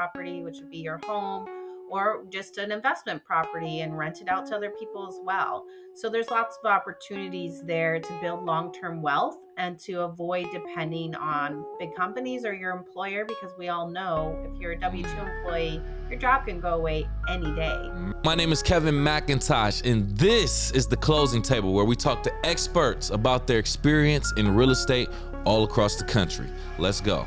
property, which would be your home, or just an investment property and rent it out to other people as well. So there's lots of opportunities there to build long-term wealth and to avoid depending on big companies or your employer, because we all know if you're a W-2 employee, your job can go away any day. My name is Kevin McIntosh, and this is The Closing Table, where we talk to experts about their experience in real estate all across the country. Let's go.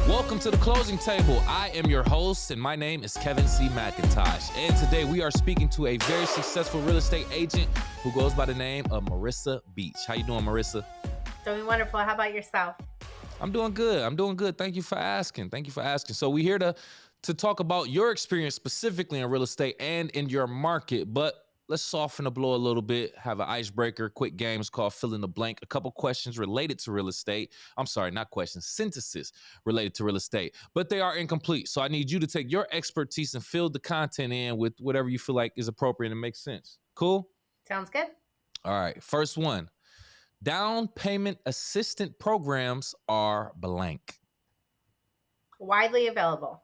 Welcome to The Closing Table. I am your host, and my name is Kevin C. McIntosh. And today we are speaking to a very successful real estate agent who goes by the name of Marissa Beach. How you doing, Marissa? Doing wonderful. How about yourself? I'm doing good. Thank you for asking. So we're here to talk about your experience specifically in real estate and in your market, but let's soften the blow a little bit, have an icebreaker, quick games called Fill in the Blank, a couple questions related to real estate. I'm sorry, not questions, sentences related to real estate, but they are incomplete. So I need you to take your expertise and fill the content in with whatever you feel like is appropriate and makes sense. Cool? Sounds good. All right, first one. Down payment assistant programs are blank. Widely available.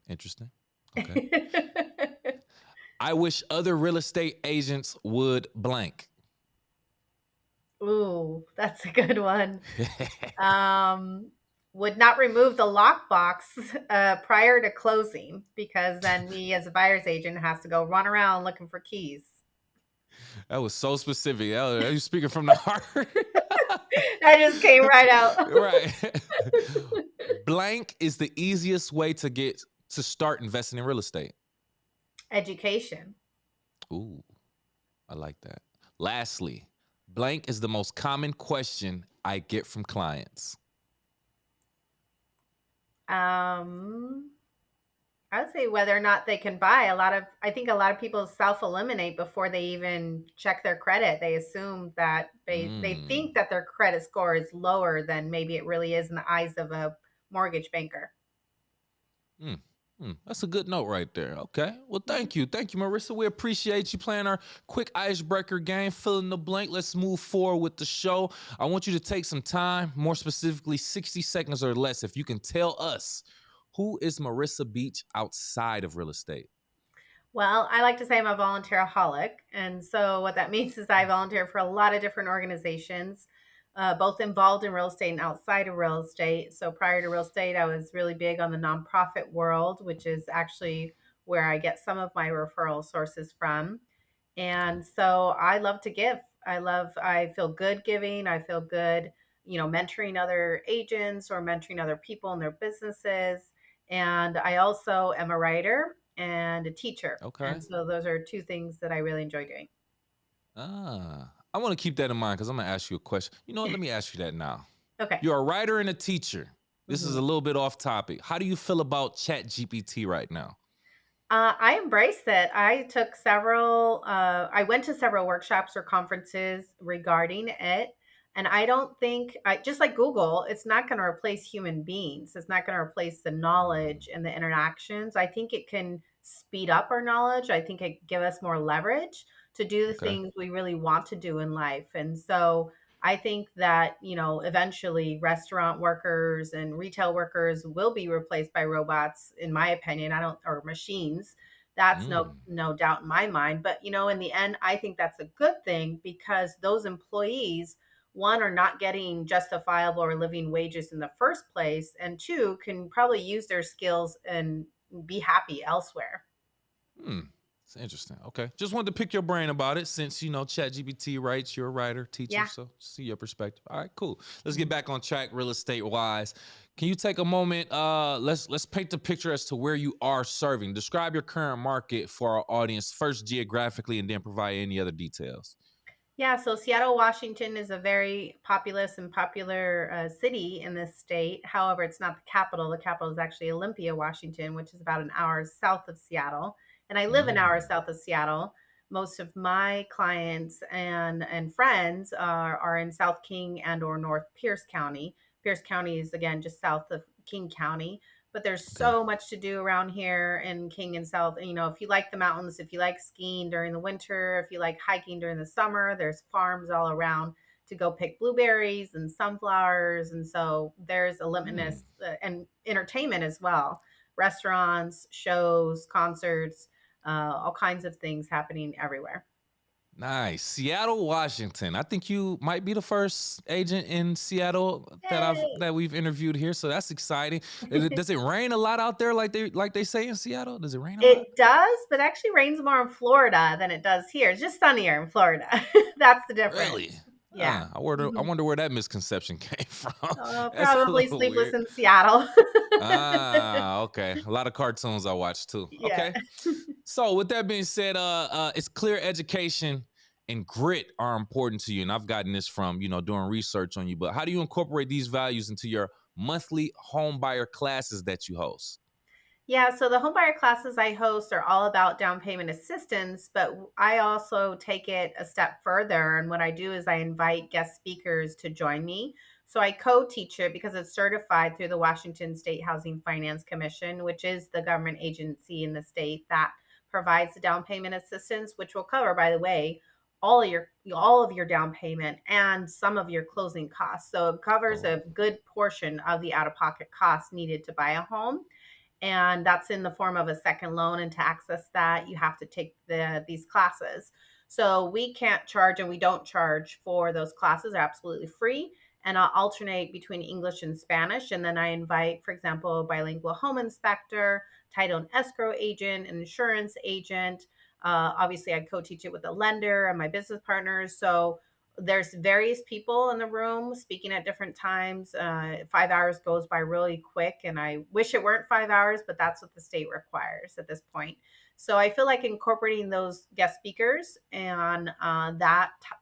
Interesting. Okay. I wish other real estate agents would blank. Ooh, that's a good one. Would not remove the lockbox prior to closing, because then me as a buyer's agent has to go run around looking for keys. That was so specific. Are you speaking from the heart? That just came right out. Right. Blank is the easiest way to start investing in real estate. Education. Ooh, I like that. Lastly, blank is the most common question I get from clients. I would say whether or not they can buy. I think a lot of people self-eliminate before they even check their credit. They assume that they think that their credit score is lower than maybe it really is in the eyes of a mortgage banker. That's a good note right there. Okay. Well, thank you. Thank you, Marissa. We appreciate you playing our quick icebreaker game, fill in the blank. Let's move forward with the show. I want you to take some time, more specifically 60 seconds or less, if you can tell us, who is Marissa Beach outside of real estate? Well, I like to say I'm a volunteeraholic. And so what that means is I volunteer for a lot of different organizations, both involved in real estate and outside of real estate. So prior to real estate, I was really big on the nonprofit world, which is actually where I get some of my referral sources from. And so I love to give. I feel good giving. I feel good, mentoring other agents or mentoring other people in their businesses. And I also am a writer and a teacher. Okay. And so those are two things that I really enjoy doing. I want to keep that in mind because I'm going to ask you a question. You know what? Let me ask you that now. Okay. You're a writer and a teacher. This is a little bit off topic. How do you feel about ChatGPT right now? I embrace it. I went to several workshops or conferences regarding it. And I don't think, just like Google, it's not going to replace human beings. It's not going to replace the knowledge and the interactions. I think it can speed up our knowledge. I think it give us more leverage to do the things we really want to do in life. And so I think that, eventually restaurant workers and retail workers will be replaced by robots, in my opinion, or machines. That's no doubt in my mind. But, in the end, I think that's a good thing, because those employees, one, are not getting justifiable or living wages in the first place, and two, can probably use their skills and be happy elsewhere. It's interesting. Okay. Just wanted to pick your brain about it since, ChatGPT writes, you're a writer, teacher, Yeah. So see your perspective. All right, cool. Let's get back on track real estate wise. Can you take a moment? Let's paint the picture as to where you are serving. Describe your current market for our audience, first geographically, and then provide any other details. Yeah, so Seattle, Washington is a very populous and popular city in this state. However, it's not the capital. The capital is actually Olympia, Washington, which is about an hour south of Seattle. And I live an hour south of Seattle. Most of my clients and friends are in South King and or North Pierce County. Pierce County is, again, just south of King County. but there's Okay. so much to do around here in King and South. You know, if you like the mountains, if you like skiing during the winter, if you like hiking during the summer, there's farms all around to go pick blueberries and sunflowers. And so there's a Hmm. limitless and entertainment as well, restaurants, shows, concerts, all kinds of things happening everywhere. Nice. Seattle, Washington. I think you might be the first agent in Seattle Yay! that we've interviewed here, so that's exciting. Does it rain a lot out there like they say in Seattle? Does it rain a lot? It does, but actually rains more in Florida than it does here. It's just sunnier in Florida. That's the difference. Really? Yeah. I Mhm. wonder where that misconception came from. That's a Probably little sleepless weird. in Seattle. Okay. A lot of cartoons I watch too. Yeah. Okay. So with that being said, it's clear education and grit are important to you. And I've gotten this from, doing research on you. But how do you incorporate these values into your monthly home buyer classes that you host? Yeah, so the homebuyer classes I host are all about down payment assistance, but I also take it a step further. And what I do is I invite guest speakers to join me. So I co teach it because it's certified through the Washington State Housing Finance Commission, which is the government agency in the state that provides the down payment assistance, which will cover, by the way, all of your down payment and some of your closing costs. So it covers Oh, a good portion of the out of pocket costs needed to buy a home, and that's in the form of a second loan. And to access that, you have to take these classes. So we can't charge, and we don't charge for those classes. They're absolutely free, and I'll alternate between English and Spanish. And then I invite, for example, a bilingual home inspector, title and escrow agent, an insurance agent. Obviously, I co-teach it with a lender and my business partners. So there's various people in the room speaking at different times. 5 hours goes by really quick, and I wish it weren't 5 hours, but that's what the state requires at this point. So I feel like incorporating those guest speakers and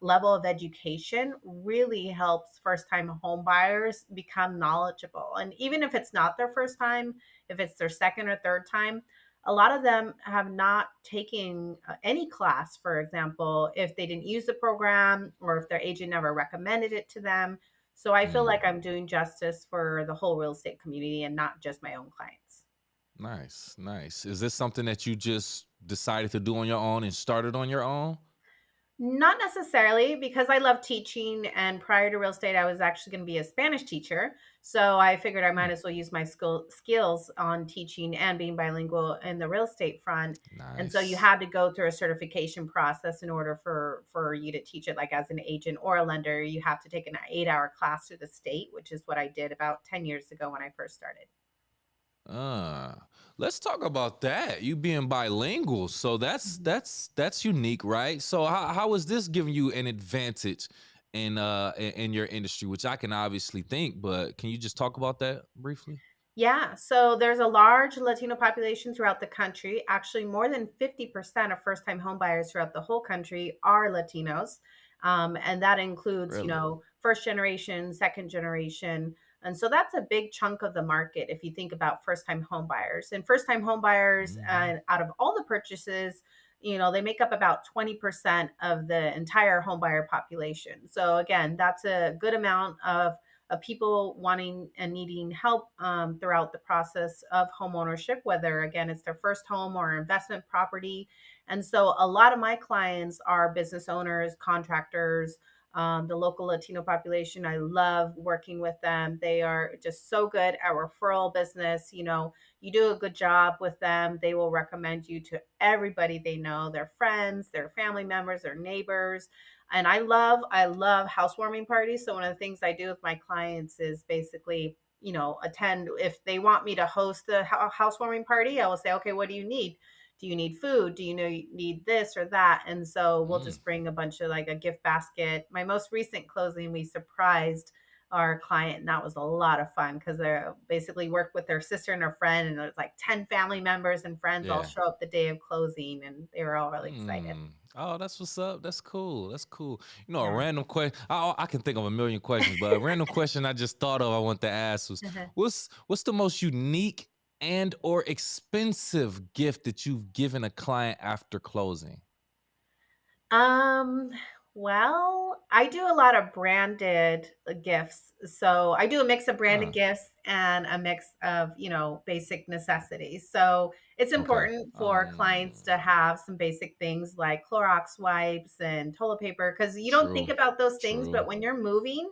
level of education really helps first-time home buyers become knowledgeable. And even if it's not their first time, if it's their second or third time, a lot of them have not taken any class, for example, if they didn't use the program or if their agent never recommended it to them. So I feel like mm, I'm doing justice for the whole real estate community and not just my own clients. nice, nice. Is this something that you just decided to do on your own and started on your own? Not necessarily, because I love teaching. And prior to real estate, I was actually going to be a Spanish teacher. So I figured I Hmm, might as well use my skills on teaching and being bilingual in the real estate front. And so you nice. had to go through a certification process in order for you to teach it, like as an agent or a lender. You have to take an 8 hour class through the state, which is what I did about 10 years ago when I first started. Uh, let's talk about that. You being bilingual, so that's unique, right? So how is this giving you an advantage in your industry, which I can obviously think, but can you just talk about that briefly? Yeah, so there's a large Latino population throughout the country. Actually, more than 50% of first time homebuyers throughout the whole country are Latinos. And that includes, Really? first generation, second generation. And so that's a big chunk of the market if you think about first time homebuyers. And first time homebuyers, Hmm. out of all the purchases, they make up about 20% of the entire homebuyer population. So again, that's a good amount of people wanting and needing help throughout the process of home ownership, whether again it's their first home or investment property. And so a lot of my clients are business owners, contractors, the local Latino population. I love working with them. They are just so good at referral business. You do a good job with them, they will recommend you to everybody they know, their friends, their family members, their neighbors. And I love housewarming parties. So one of the things I do with my clients is basically, attend. If they want me to host the housewarming party, I will say, okay, what do you need? Do you need food? Do you know you need this or that? And so we'll Mm, just bring a bunch of, like, a gift basket. My most recent closing, we surprised our client, and that was a lot of fun because they're basically worked with their sister and her friend, and there's like 10 family members and friends all yeah. show up the day of closing, and they were all really excited. Mm. Oh, that's what's up. That's cool. That's cool. A Yeah. random question. I can think of a million questions, but a random question I just thought of I want to ask was, what's the most unique and or expensive gift that you've given a client after closing? Um, Well, I do a lot of branded gifts. So I do a mix of branded Huh. gifts and a mix of, basic necessities. So it's Okay. important for clients to have some basic things like Clorox wipes and toilet paper because you don't think True. about those things, True. but when you're moving,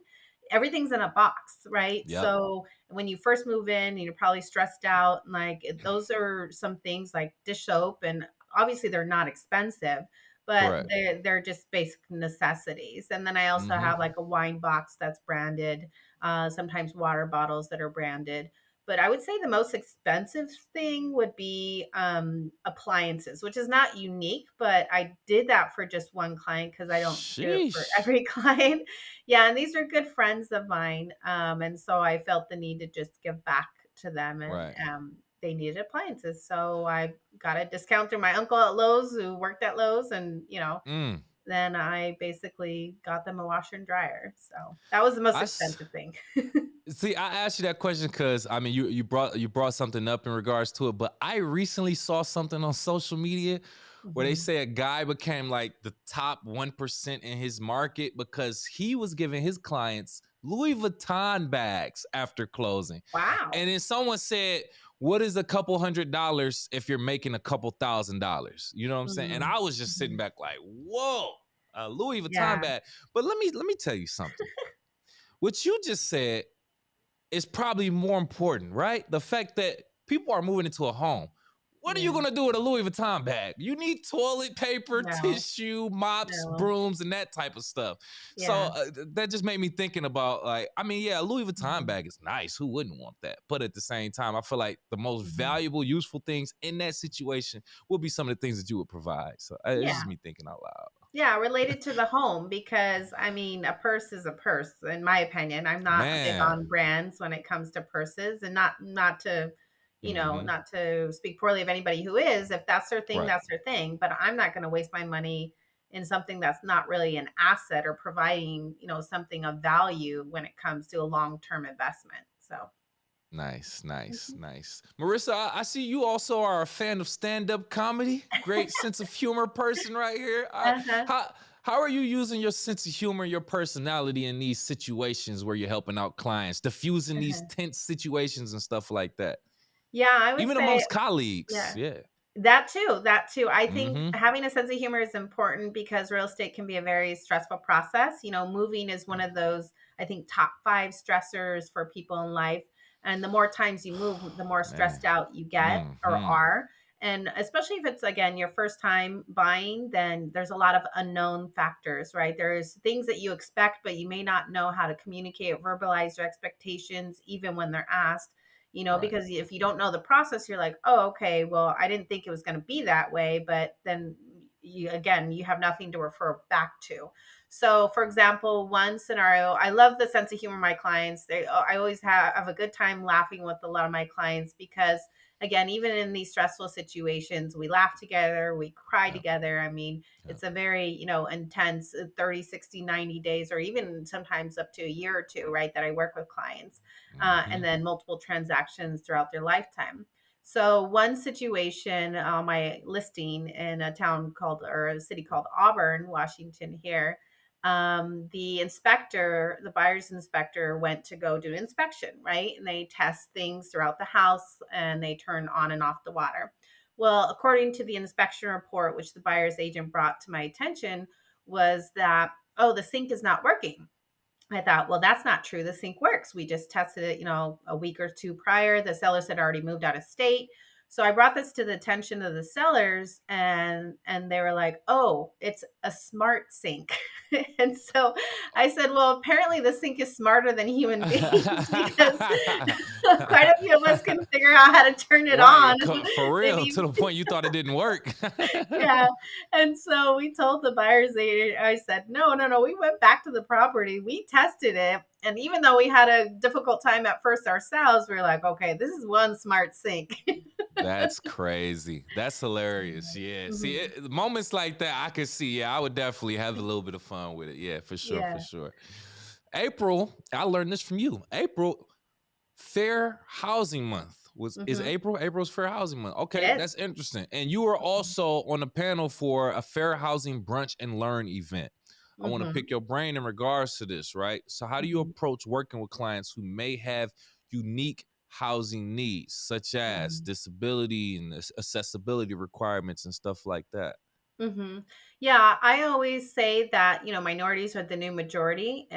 everything's in a box, right? Yep. So when you first move in, you're probably stressed out. And like those are some things like dish soap, and obviously they're not expensive, but Correct. they're just basic necessities. And then I also Mm-hmm. have like a wine box that's branded, sometimes water bottles that are branded. But I would say the most expensive thing would be appliances, which is not unique, but I did that for just one client because I don't do it for Sheesh. every client. Yeah, and these are good friends of mine, and so I felt the need to just give back to them, and Right. they needed appliances, so I got a discount through my uncle at Lowe's who worked at Lowe's, and Mm. then I basically got them a washer and dryer. So that was the most I s- expensive thing. See, I asked you that question because I mean, you brought something up in regards to it, but I recently saw something on social media where they Mhm. say a guy became like the top 1% in his market because he was giving his clients Louis Vuitton bags after closing. Wow. And then someone said, "What is a couple $100s if you're making a couple $1,000s?" You know what I'm saying? And Mm. I was just sitting Mhm. back like, "Whoa, a Louis Vuitton Yeah. bag." But let me tell you something. What you just said is probably more important, right? The fact that people are moving into a home. What are you Yeah. gonna do with a Louis Vuitton bag? You need toilet paper, No. tissue, mops, No. brooms, and that type of stuff. So Yeah. that just made me thinking about like, I mean, yeah, a Louis Vuitton Mhm. bag is nice. Who wouldn't want that? But at the same time, I feel like the most Mhm. valuable, useful things in that situation will be some of the things that you would provide. So it's Yeah. just me thinking out loud. Yeah, related to the home because I mean, a purse is a purse, in my opinion. I'm not big Man. on brands when it comes to purses, and not to, Mm-hmm. not to speak poorly of anybody who is. If that's their thing, Right. that's their thing. But I'm not going to waste my money in something that's not really an asset or providing, something of value when it comes to a long term investment. So, Nice, nice, mhm. nice. Marissa, I see you also are a fan of stand-up comedy. Great sense of humor person right here. Uh-huh. How are you using your sense of humor, your personality in these situations where you're helping out clients, diffusing these Uh-huh. tense situations and stuff like that? Yeah, I would Even say, amongst colleagues. yeah. Yeah. That too, that too. I think Mm-hmm. having a sense of humor is important because real estate can be a very stressful process. Moving is one of those, I think, top 5 stressors for people in life. And the more times you move, the more Man. stressed out you get or Mm-hmm. are. And especially if it's, again, your first time buying, then there's a lot of unknown factors, right? There's things that you expect, but you may not know how to communicate or verbalize your expectations, even when they're asked, Right. because if you don't know the process, you're like, oh, okay, well, I didn't think it was going to be that way. But then you have nothing to refer back to. So, for example, one scenario, I love the sense of humor of my clients. I always have a good time laughing with a lot of my clients because, again, even in these stressful situations, we laugh together, we cry Yeah. together. I mean, Yeah. it's a very, intense 30, 60, 90 days, or even sometimes up to a year or two, right? That I work with clients, Mm-hmm. and then multiple transactions throughout their lifetime. So one situation on my listing in a town called or a city called Auburn, Washington here, the inspector, the buyer's inspector went to go do an inspection, right? And they test things throughout the house and they turn on and off the water. Well, according to the inspection report, which the buyer's agent brought to my attention, was that, oh, the sink is not working. I thought, well, that's not true. The sink works. We just tested it, a week or two prior. The sellers had already moved out of state. So I brought this to the attention of the sellers, and they were like, "Oh, it's a smart sink." And so I said, "Well, apparently the sink is smarter than human beings because quite a few of us can figure out how to turn it on." Right. For real. Maybe To the point you thought it didn't work. yeah. And so we told the buyer's agent, I said, no, no, no. We went back to the property. We tested it. And even though we had a difficult time at first ourselves, we were like, okay, this is one smart sink. That's crazy. That's hilarious. Yeah. See, Mhm. moments like that, I could see. Yeah, I would definitely have a little bit of fun with it. Yeah, for sure. For Yeah. sure. April, I learned this from you. April, Fair Housing Month is Hmm. April. April's Fair Housing Month. It Okay, is. that's interesting. And you were also on the panel for a Fair Housing Brunch and Learn event. I want to Mhm. pick your brain in regards to this, right? So, how do you Mhm. approach working with clients who may have unique housing needs, such as Mhm. disability and accessibility requirements and stuff like that? Mhm. Yeah, I always say that, minorities are the new majority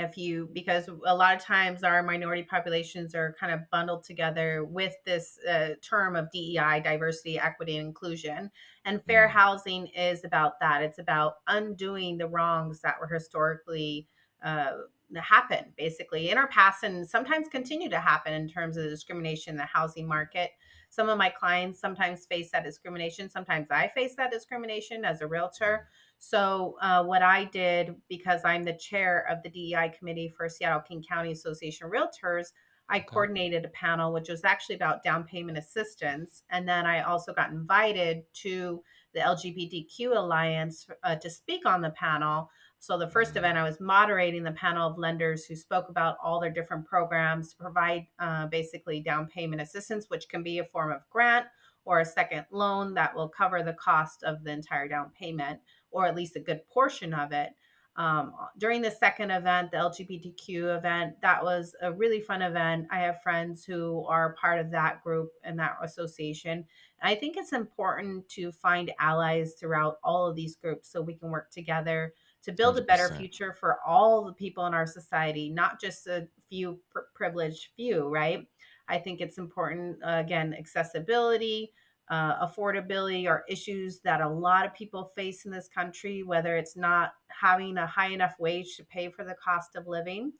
because a lot of times our minority populations are kind of bundled together with this term of DEI, diversity, equity, and inclusion. And fair Mm, housing is about that. It's about undoing the wrongs that were historically uh, happened basically in our past and sometimes continue to happen in terms of the discrimination in the housing market. Some of my clients sometimes face that discrimination. Sometimes I face that discrimination as a realtor. mm, So, what I did, because I'm the chair of the DEI committee for Seattle King County Association of Realtors, I okay. coordinated a panel which was actually about down payment assistance. And then I also got invited to the LGBTQ Alliance to speak on the panel. So, the first event, Mm, I was moderating the panel of lenders who spoke about all their different programs to provide basically down payment assistance, which can be a form of grant or a second loan that will cover the cost of the entire down payment or at least a good portion of it. During the second event, the LGBTQ event, that was a really fun event. I have friends who are part of that group and that association. And I think it's important to find allies throughout all of these groups so we can work together to build a better 100%. future for all the people in our society, not just a few privileged few, right? I think it's important, again, accessibility, affordability are issues that a lot of people face in this country, whether it's not having a high enough wage to pay for the cost of living.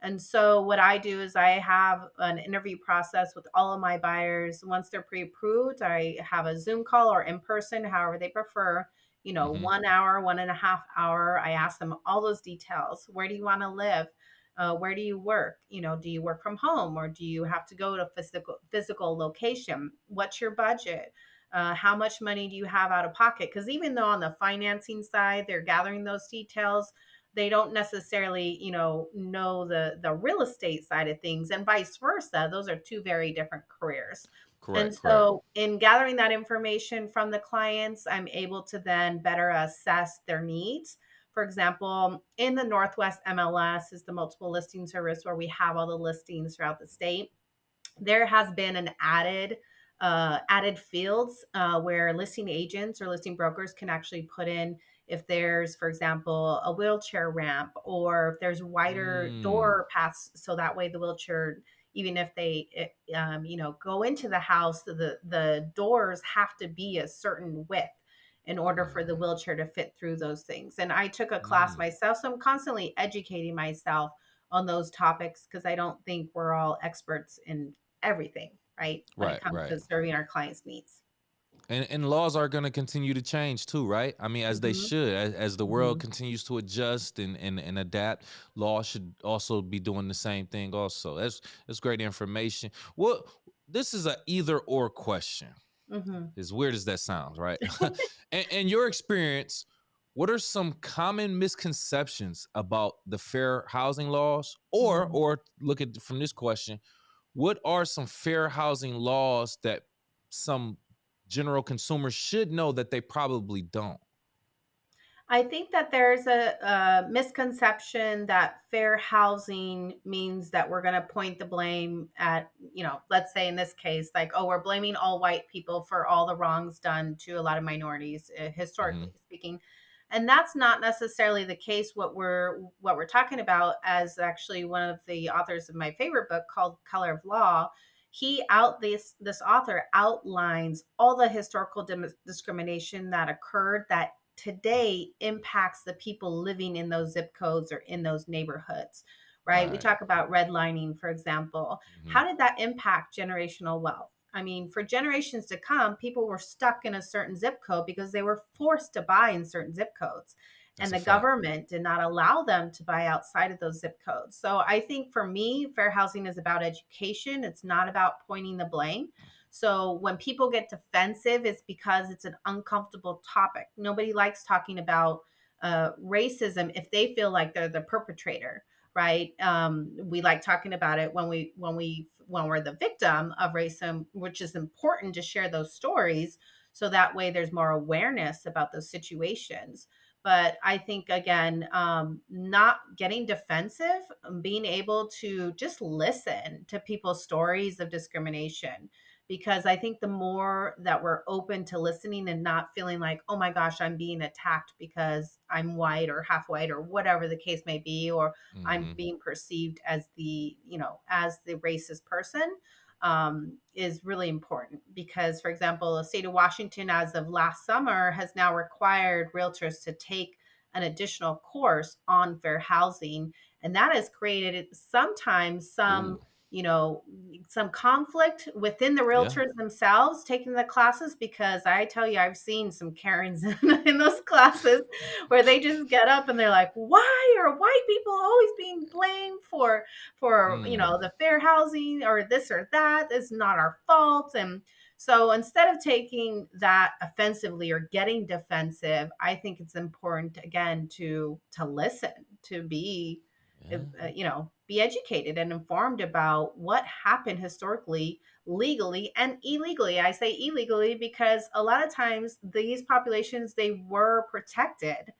And so, what I do is I have an interview process with all of my buyers. Once they're pre approved, I have a Zoom call or in person, however they prefer. Hmm. 1 hour, 1.5 hour. I ask them all those details. Where do you want to live? Where do you work? Do you work from home or do you have to go to physical location? What's your budget? How much money do you have out of pocket? Because even though on the financing side they're gathering those details, they don't necessarily, know the real estate side of things, and vice versa. Those are two very different careers. And Correct, correct. so, in gathering that information from the clients, I'm able to then better assess their needs. For example, in the Northwest MLS is the multiple listing service where we have all the listings throughout the state. There has been an added fields where listing agents or listing brokers can actually put in if there's, for example, a wheelchair ramp or if there's wider Mm, door paths, so that way the wheelchair, even if they go into the house, the doors have to be a certain width in order for the mm, wheelchair to fit through those things. And I took a class mm. myself, so I'm constantly educating myself on those topics because I don't think we're all experts in everything, right? When it Right, comes right. to serving our clients' needs. And laws are going to continue to change too, right? I mean, as they Mhm, should, as the world mhm, continues to adjust and adapt, law should also be doing the same thing. Also, that's great information. Well, this is a either or question. mhm. As weird as that sounds, right? In your experience, what are some common misconceptions about the fair housing laws? Mhm. Or look at from this question, what are some fair housing laws that some general consumers should know that they probably don't? I think that there's a misconception that fair housing means that we're going to point the blame at, let's say in this case, like, oh, we're blaming all white people for all the wrongs done to a lot of minorities, Hmm. historically speaking. And that's not necessarily the case. What we're talking about, as actually one of the authors of my favorite book called Color of Law, this author outlines all the historical discrimination that occurred that today impacts the people living in those zip codes or in those neighborhoods, right? We Right. talk about redlining, for example. Hmm. How did that impact generational wealth? I mean, for generations to come, people were stuck in a certain zip code because they were forced to buy in certain zip codes. That's And a the fact. government did not allow them to buy outside of those zip codes. So I think for me, fair housing is about education. It's not about pointing the blame. So when people get defensive, it's because it's an uncomfortable topic. Nobody likes talking about racism if they feel like they're the perpetrator, right? We like talking about it when we're the victim of racism, which is important to share those stories so that way there's more awareness about those situations. But I think again, not getting defensive, being able to just listen to people's stories of discrimination. Because I think the more that we're open to listening and not feeling like, oh my gosh, I'm being attacked because I'm white or half white or whatever the case may be, or I'm Hmm. being perceived as the, as the racist person, is really important. Because, for example, the state of Washington, as of last summer, has now required realtors to take an additional course on fair housing. And that has created sometimes Ooh, you know, some conflict within the yeah. realtors themselves taking the classes, because I tell you, I've seen some Karens in those classes where they just get up and they're like, why are white people always being blamed for Mm, the fair housing or this or that? It's not our fault. And so instead of taking that offensively or getting defensive, I think it's important again to listen, to be yeah. be educated and informed about what happened historically, legally and illegally. I say illegally because a lot of times these populations, they were protected.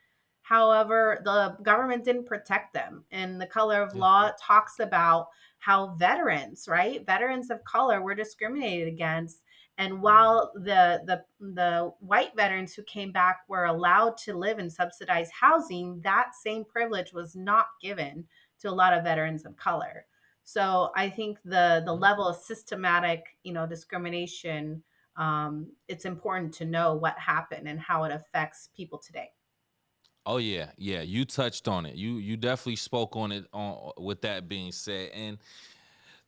However, the government didn't protect them. And the color of Yeah. law talks about how veterans, right? Veterans of color were discriminated against. And while the white veterans who came back were allowed to live in subsidized housing, that same privilege was not given to a lot of veterans of color. So I think the Yeah. level of systematic, discrimination, it's important to know what happened and how it affects people today. Oh yeah, yeah. You touched on it. You definitely spoke on it. On with that being said, and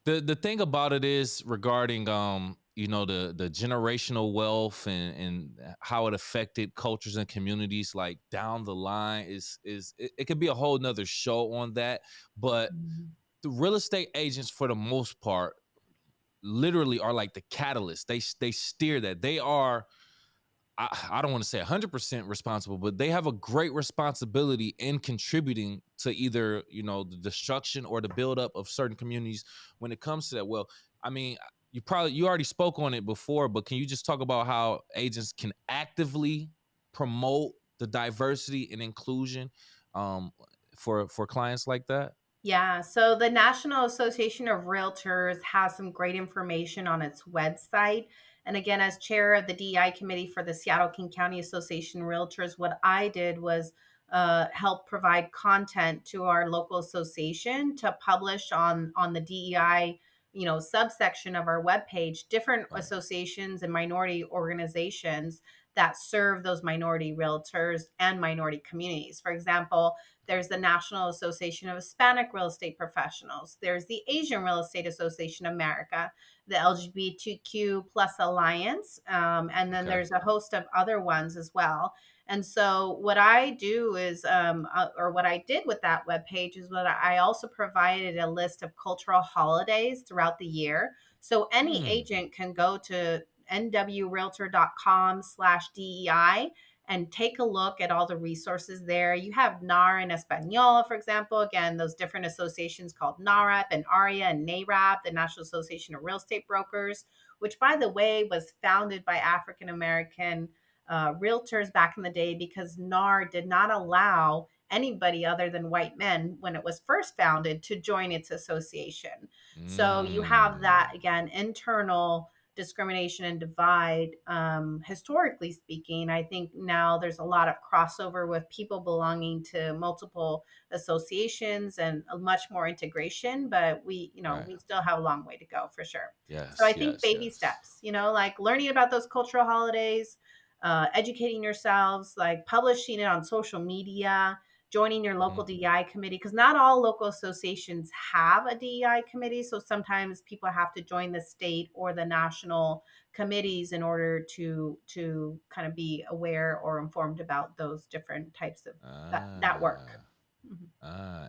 the thing about it is regarding the generational wealth and how it affected cultures and communities like down the line is it could be a whole nother show on that. But Mhm. the real estate agents, for the most part, literally are like the catalyst. They steer that. They are, I don't want to say 100% responsible, but they have a great responsibility in contributing to either, the destruction or the buildup of certain communities when it comes to that. Well, I mean, you already spoke on it before, but can you just talk about how agents can actively promote the diversity and inclusion um, for clients like that? Yeah, so the National Association of Realtors has some great information on its website. And again, as chair of the DEI committee for the Seattle King County Association of Realtors, what I did was help provide content to our local association to publish on the DEI, subsection of our webpage, different Right. associations and minority organizations that serve those minority realtors and minority communities. For example, there's the National Association of Hispanic Real Estate Professionals. There's the Asian Real Estate Association of America, the LGBTQ plus Alliance, and then Okay. there's a host of other ones as well. And so what I do is, or what I did with that webpage is what I also provided a list of cultural holidays throughout the year. So any Hmm. agent can go to nwrealtor.com/DEI and take a look at all the resources there. You have NAR and Espanol, for example. Again, those different associations called NAREP and ARIA and NARAP, the National Association of Real Estate Brokers, which, by the way, was founded by African American realtors back in the day, because NAR did not allow anybody other than white men when it was first founded to join its association. So you have that, Mm. again, internal discrimination and divide. Historically speaking, I think now there's a lot of crossover with people belonging to multiple associations and a much more integration, but Right. we still have a long way to go for sure. So Yes. I think Yes. baby Yes. steps, like learning about those cultural holidays, educating yourselves, like publishing it on social media, joining your Hmm. local DEI committee, because not all local associations have a DEI committee. So sometimes people have to join the state or the national committees in order to kind of be aware or informed about those different types of that work. Ah. Mhm.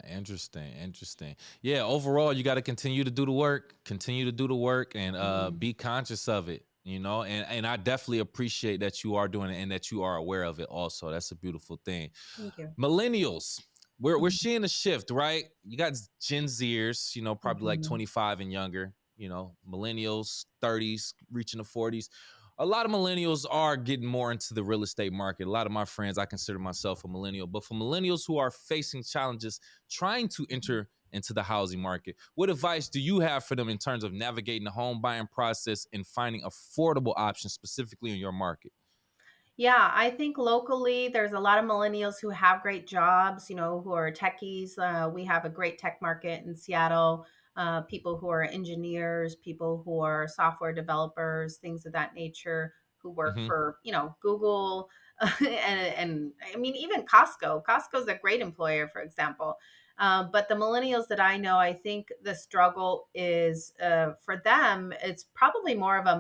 Interesting, interesting. Yeah, overall, you got to continue to do the work, continue to do the work, and Mm, be conscious of it. And I definitely appreciate that you are doing it and that you are aware of it. Also, that's a beautiful thing. thank you. Millennials, we're Mhm, seeing a shift, right? You got Gen Zers, probably like mhm. 25 and younger. Millennials, 30s, reaching the 40s. a lot of millennials are getting more into the real estate market. A lot of my friends, I consider myself a millennial, but for millennials who are facing challenges trying to enter into the housing market, what advice do you have for them in terms of navigating the home buying process and finding affordable options specifically in your market? Yeah, I think locally there's a lot of millennials who have great jobs, who are techies. We have a great tech market in Seattle. People who are engineers, people who are software developers, things of that nature, who work Hmm. for, Google, and I mean even Costco. Costco's a great employer, for example. But the millennials that I know, I think the struggle is for them. It's probably more of a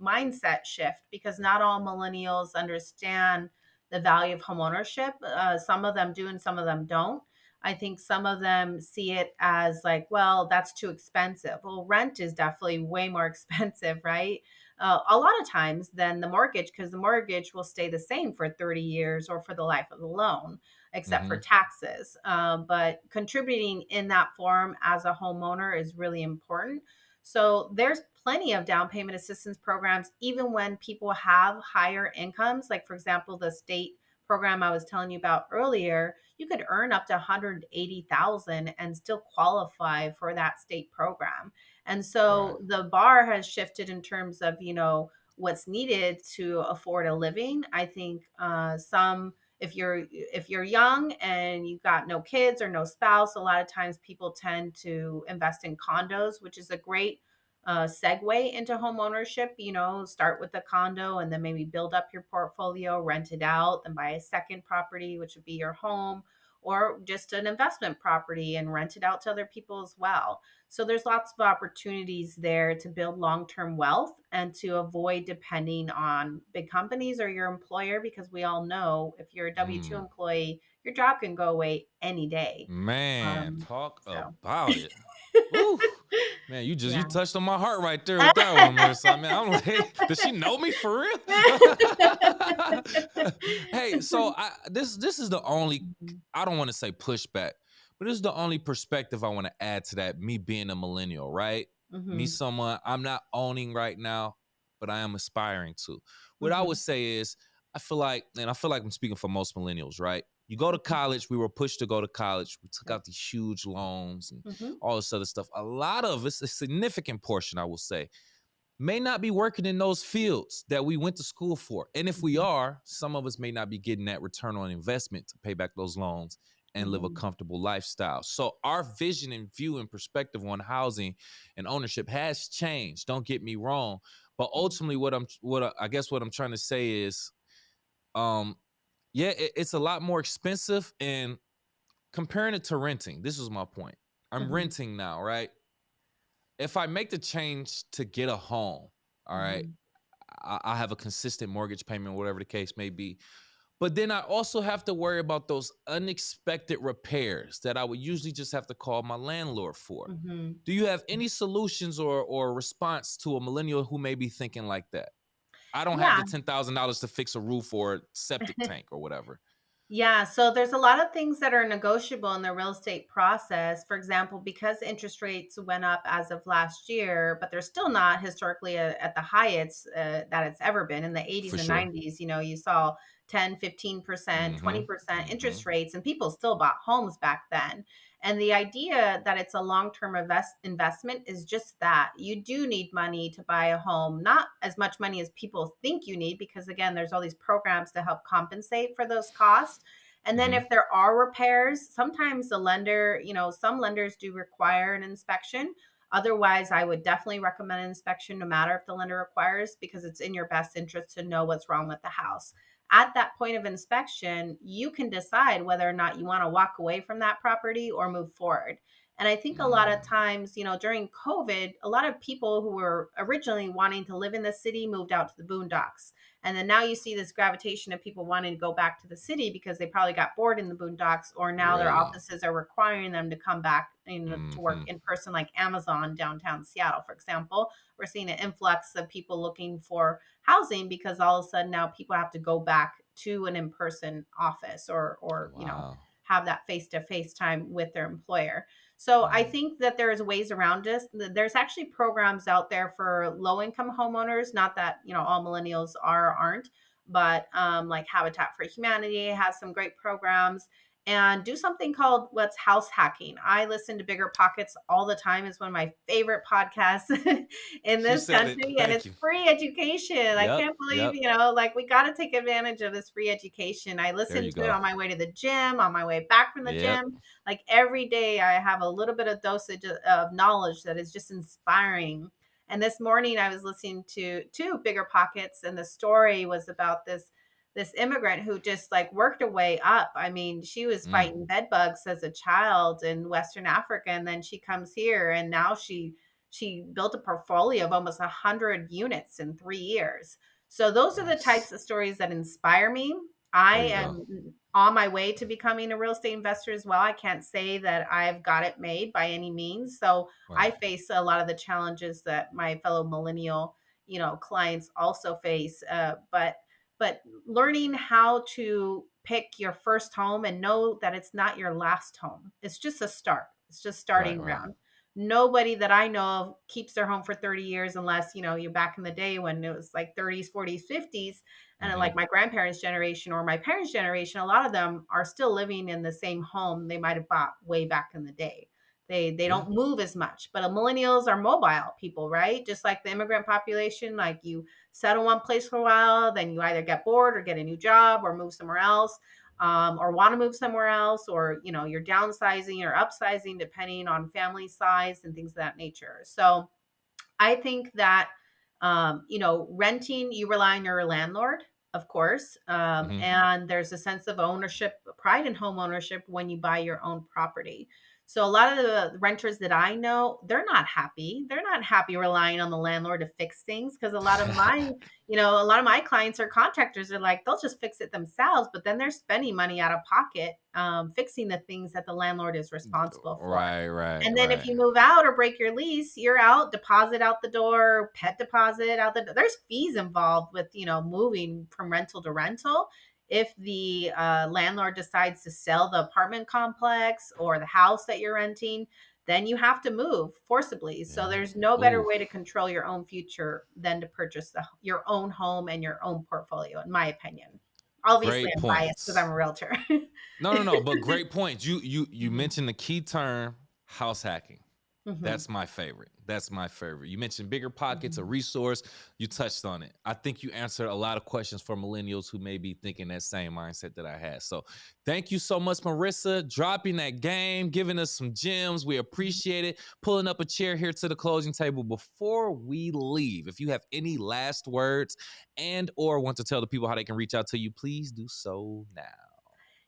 mindset shift because not all millennials understand the value of homeownership. Some of them do, and some of them don't. I think some of them see it as like, well, that's too expensive. Well, rent is definitely way more expensive, right? A lot of times than the mortgage, because the mortgage will stay the same for 30 years or for the life of the loan except for Hmm. taxes. But contributing in that form as a homeowner is really important. So there's plenty of down payment assistance programs, even when people have higher incomes. Like, for example, the state program I was telling you about earlier, you could earn up to 180,000 and still qualify for that state program. And Right. so the bar has shifted in terms of, what's needed to afford a living. I think some if you're young and you've got no kids or no spouse, a lot of times people tend to invest in condos, which is a great segue into home ownership. Start with a condo and then maybe build up your portfolio, rent it out, then buy a second property, which would be your home, or just an investment property and rent it out to other people as well. So there's lots of opportunities there to build long-term wealth and to avoid depending on big companies or your employer, because we all know if you're a W-2 Mm. employee, your job can go away any day. Man, Um, talk so about it. Ooh, man, you yeah. touched on my heart right there with that one, Marissa. I mean, I'm like, does she know me for real? Hey, so this is the only, Mhm, I don't want to say pushback, but this is the only perspective I want to add to that. Me being a millennial, right? Me, mhm, someone I'm not owning right now, but I am aspiring to. What I would mhm, say is, I feel like I'm speaking for most millennials, right? You go to mhm, college, we were pushed to go to college. We took out these huge loans and mhm, all this other stuff. A lot of us, a significant portion, I will say, may not be working in those fields that we went to school for. And if we mhm, are, some of us may not be getting that return on investment to pay back those loans and live a mhm, comfortable lifestyle. So our vision and view and perspective on housing and ownership has changed. Don't get me wrong, but mhm, ultimately I guess what I'm trying to say is um yeah, it's a lot more expensive and comparing it to renting. This was my point. I'm mhm, renting now, right? If I make the change to get a home, all right, mhm, I have a consistent mortgage payment, whatever the case may be. But then I also have to worry about those unexpected repairs that I would usually just have to call my landlord for. mhm. Do you have any solutions or response to a millennial who may be thinking like that? I don't have Yeah. the $10,000 to fix a roof or a septic tank or whatever. Yeah, so there's a lot of things that are negotiable in the real estate process. For example, because interest rates went up as of last year, but they're still not historically at the highest that it's ever been. In the 80s For and sure. 90s, you saw 10, 15%, Mm-hmm. 20% Mm-hmm. interest rates, and people still bought homes back then. And the idea that it's a long-term investment is just that. You do need money to buy a home, not as much money as people think you need, because again, there's all these programs to help compensate for those costs. And then Mm-hmm. if there are repairs, sometimes the lender, some lenders do require an inspection. Otherwise, I would definitely recommend an inspection no matter if the lender requires, because it's in your best interest to know what's wrong with the house. At that point of inspection, you can decide whether or not you want to walk away from that property or move forward. And I think a lot of Mm. times, during COVID, a lot of people who were originally wanting to live in the city moved out to the boondocks. And then now you see this gravitation of people wanting to go back to the city because they probably got bored in the boondocks, or now their Really? offices are requiring them to come back, to work Mm-hmm. in person, like Amazon downtown Seattle, for example. We're seeing an influx of people looking for housing because all of a sudden now people have to go back to an in-person office, or Wow. have that face-to-face time with their employer. So I Mhm. think that there's ways around this. There's actually programs out there for low income homeowners. Not that all millennials aren't, but like Habitat for Humanity has some great programs. And do something called what's house hacking. I listen to Bigger Pockets all the time. It's one of my favorite podcasts in You this said it. country, and Thank it's you. free education. I Yep. can't believe, Yep. like we got to take advantage of this free education. I There listen you to it go. on my way to the gym, on my way back from the Yep. gym. Like every day, I have a little bit of dosage of knowledge that is just inspiring. And this morning, I was listening to two Bigger Pockets, and the story was about this immigrant who just like worked her way up. I mean, she was Mm. fighting bed bugs as a child in Western Africa, and then she comes here, and now she built a portfolio of almost 100 units in 3 years. So those are the types Nice. of stories that inspire me. There I you go. am on my way to becoming a real estate investor as well. I can't say that I've got it made by any means. So I Right. face a lot of the challenges that my fellow millennial, clients also face. But learning how to pick your first home and know that it's not your last home. It's just a start. It's just Right. starting Right. ground. Nobody that I know of keeps their home for 30 years unless, you're back in the day when it was like 30s, 40s, 50s. And Hmm. like my grandparents' generation or my parents' generation, a lot of them are still living in the same home they might have bought way back in the day. They Yeah. don't move as much, but millennials are mobile people, right? Just like the immigrant population, like you settle one place for a while, then you either get bored or get a new job or move somewhere else, or want to move somewhere else, or you're downsizing or upsizing depending on family size and things of that nature. So I think that, renting, you rely on your landlord, of course. Hmm. And there's a sense of ownership, pride in home ownership when you buy your own property. So a lot of the renters that I know, they're not happy. They're not happy relying on the landlord to fix things because a lot of my clients or contractors are like, they'll just fix it themselves, but then they're spending money out of pocket fixing the things that the landlord is responsible for. Right. Right. And then if Right. you move out or break your lease, you're out, deposit out the door, pet deposit out the door. There's fees involved with, moving from rental to rental. If the landlord decides to sell the apartment complex or the house that you're renting, then you have to move forcibly. So Yeah. there's no better Ooh. way to control your own future than to purchase your own home and your own portfolio, in my opinion. Obviously, Great I'm biased because I'm points. a realtor. No, no, no. But great points. You Mhm. mentioned the key term, house hacking. Mhm. That's my favorite. That's my favorite. You mentioned Bigger Pockets, a Mhm. resource. You touched on it. I think you answered a lot of questions for millennials who may be thinking that same mindset that I had. So thank you so much, Marissa, dropping that game, giving us some gems. We appreciate it. Pulling up a chair here to the closing table before we leave. If you have any last words and or want to tell the people how they can reach out to you, please do so now.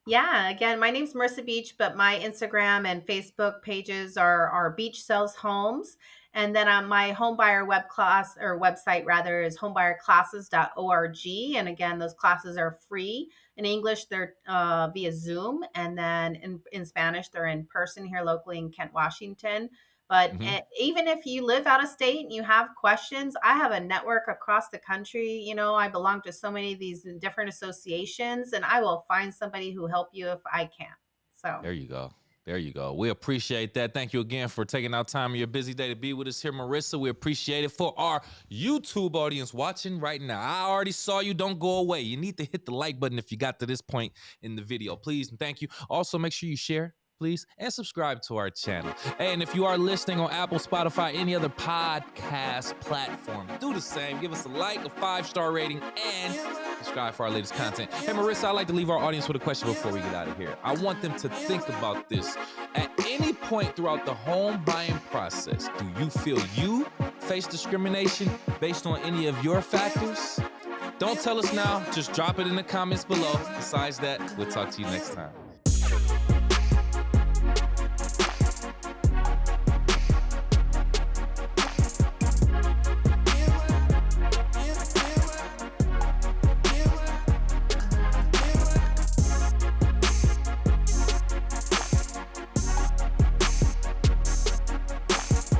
Yeah, again, my name's Marissa Beach, but my Instagram and Facebook pages are Beach Sells Homes. And then on my home buyer web class or website rather is homebuyerclasses.org. And again, those classes are free. In English, they're via Zoom. And then in Spanish, they're in person here locally in Kent, Washington. But Mhm. even if you live out of state and you have questions, I have a network across the country. I belong to so many of these different associations, and I will find somebody who help you if I can. So, There you go. There you go. We appreciate that. Thank you again for taking out time of your busy day to be with us here, Marissa. We appreciate it. For our YouTube audience watching right now, I already saw you. Don't go away. You need to hit the like button if you got to this point in the video. Please and thank you. Also, make sure you share, please, and subscribe to our channel. And if you are listening on Apple, Spotify, any other podcast platform, do the same. Give us a like, a 5-star rating, and subscribe for our latest content. Hey, Marissa, I like to leave our audience with a question before we get out of here. I want them to think about this. At any point throughout the home buying process, do you feel you face discrimination based on any of your factors? Don't tell us now. Just drop it in the comments below. Besides that, we'll talk to you next time.